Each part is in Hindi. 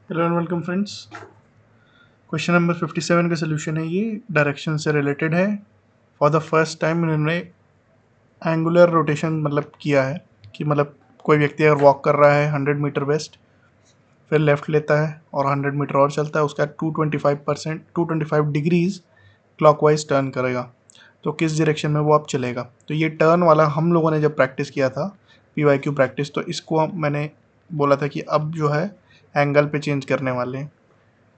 Hello and welcome friends. Question number 57 का सोल्यूशन है। ये डायरेक्शन से रिलेटेड है। फॉर द फर्स्ट टाइम इन्होंने एंगुलर रोटेशन मतलब किया है कि मतलब कोई व्यक्ति अगर वॉक कर रहा है 100 मीटर वेस्ट, फिर लेफ़्ट लेता है और 100 मीटर और चलता है, उसका 225 डिग्रीज क्लॉकवाइज टर्न करेगा, तो किस डायरेक्शन में वो अब चलेगा। तो ये टर्न वाला हम लोगों ने जब प्रैक्टिस किया था PYQ प्रैक्टिस, तो इसको मैंने बोला था कि अब जो है एंगल पे चेंज करने वाले हैं,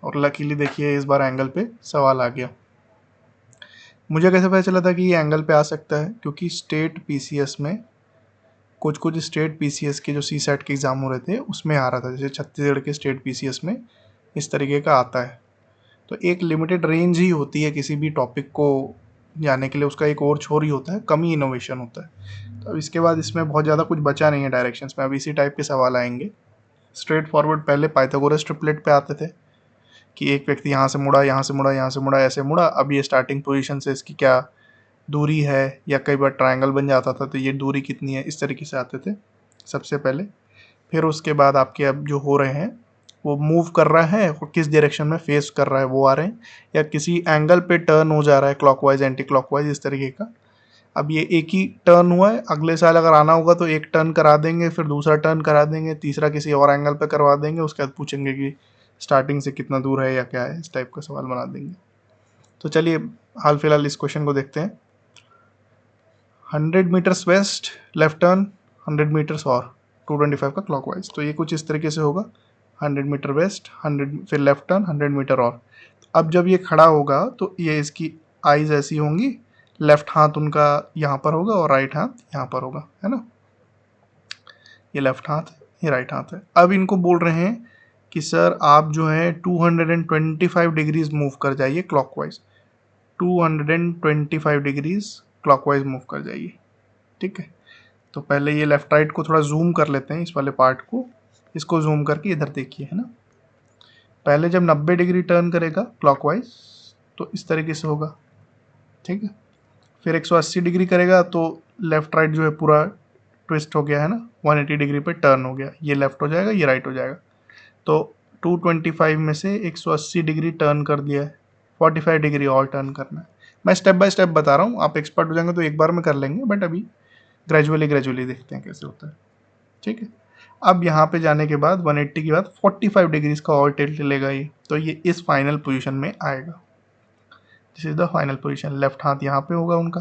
और लकीली देखिए इस बार एंगल पे सवाल आ गया। मुझे कैसे पता चला था कि ये एंगल पे आ सकता है, क्योंकि स्टेट पीसीएस में कुछ कुछ स्टेट पीसीएस के जो सीसैट के एग्ज़ाम हो रहे थे उसमें आ रहा था, जैसे छत्तीसगढ़ के स्टेट पीसीएस में इस तरीके का आता है। तो एक लिमिटेड रेंज ही होती है किसी भी टॉपिक को जाने के लिए, उसका एक और छोर ही होता है, कम ही इनोवेशन होता है। तो अब इसके बाद इसमें बहुत ज़्यादा कुछ बचा नहीं है डायरेक्शंस में, अब इसी टाइप के सवाल आएंगे। स्ट्रेट फॉरवर्ड पहले पाइथागोरस ट्रिपलेट पे आते थे कि एक व्यक्ति यहाँ से मुड़ा, यहाँ से मुड़ा, यहाँ से मुड़ा, ऐसे मुड़ा, अब ये स्टार्टिंग पोजीशन से इसकी क्या दूरी है, या कई बार ट्रायंगल बन जाता था तो ये दूरी कितनी है, इस तरीके से आते थे सबसे पहले। फिर उसके बाद आपके अब जो हो रहे हैं वो मूव कर रहा है और किस डायरेक्शन में फेस कर रहा है वो आ रहे हैं, या किसी एंगल पे टर्न हो जा रहा है क्लॉकवाइज एंटी क्लॉकवाइज, इस तरीके का। अब ये एक ही टर्न हुआ है, अगले साल अगर आना होगा तो एक टर्न करा देंगे, फिर दूसरा टर्न करा देंगे, तीसरा किसी और एंगल पे करवा देंगे, उसके बाद पूछेंगे कि स्टार्टिंग से कितना दूर है या क्या है, इस टाइप का सवाल बना देंगे। तो चलिए हाल फिलहाल इस क्वेश्चन को देखते हैं। 100 metres west left turn, 100 metres और 225 का क्लॉकवाइज, तो ये कुछ इस तरीके से होगा। 100 मीटर वेस्ट, 100 फिर लेफ्ट टर्न, 100 मीटर और। अब जब ये खड़ा होगा तो ये इसकी आईज ऐसी होंगी, लेफ्ट हाथ उनका यहाँ पर होगा और राइट हाथ यहाँ पर होगा, है ना। ये लेफ्ट हाथ है, ये राइट हाथ है। अब इनको बोल रहे हैं कि सर आप जो है 225 डिग्रीज मूव कर जाइए क्लॉकवाइज, 225 डिग्रीज क्लॉकवाइज मूव कर जाइए। ठीक है, तो पहले ये लेफ्ट राइट को थोड़ा जूम कर लेते हैं, इस वाले पार्ट को, इसको जूम करके इधर देखिए, है ना। पहले जब 90 डिग्री टर्न करेगा क्लॉकवाइज तो इस तरीके से होगा, ठीक है। फिर 180 डिग्री करेगा तो लेफ्ट राइट जो है पूरा ट्विस्ट हो गया, है ना, 180 डिग्री पे टर्न हो गया, ये लेफ्ट हो जाएगा, ये राइट हो जाएगा। तो 225 में से 180 डिग्री टर्न कर दिया है, 45 डिग्री और टर्न करना है। मैं स्टेप बाय स्टेप बता रहा हूँ, आप एक्सपर्ट हो जाएंगे तो एक बार में कर लेंगे, बट अभी ग्रेजुअली देखते हैं कैसे होता है। ठीक है, अब यहाँ पे जाने के बाद 180 के बाद 45 डिग्रीज का और टिल्ट लेगा ये, तो ये इस फाइनल पोजीशन में आएगा। This is the final position. Left हाथ यहाँ पे होगा उनका,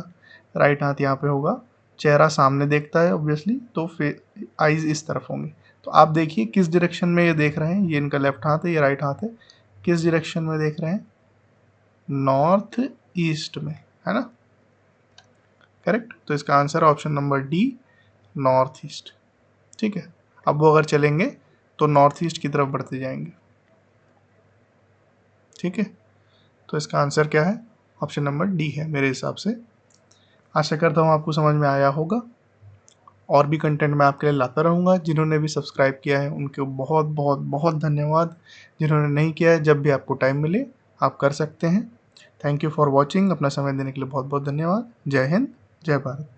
राइट हाथ यहाँ पे होगा, चेहरा सामने देखता है ऑब्वियसली, तो फिर आईज इस तरफ होंगी। तो आप देखिए किस डायरेक्शन में ये देख रहे हैं, ये इनका लेफ्ट हाथ है, ये राइट हाथ है, किस डायरेक्शन में देख रहे हैं, नॉर्थ ईस्ट में, है ना। करेक्ट, तो इसका answer option number D, north east. ठीक है, अब वो अगर चलेंगे तो नॉर्थ ईस्ट की तरफ बढ़ते जाएंगे। ठीक है, तो इसका आंसर क्या है, ऑप्शन नंबर डी है मेरे हिसाब से। आशा करता हूँ आपको समझ में आया होगा। और भी कंटेंट मैं आपके लिए लाता रहूँगा। जिन्होंने भी सब्सक्राइब किया है उनको बहुत बहुत बहुत धन्यवाद। जिन्होंने नहीं किया है, जब भी आपको टाइम मिले आप कर सकते हैं। Thank you for watching. अपना समय देने के लिए बहुत बहुत धन्यवाद। जय हिंद, जय भारत।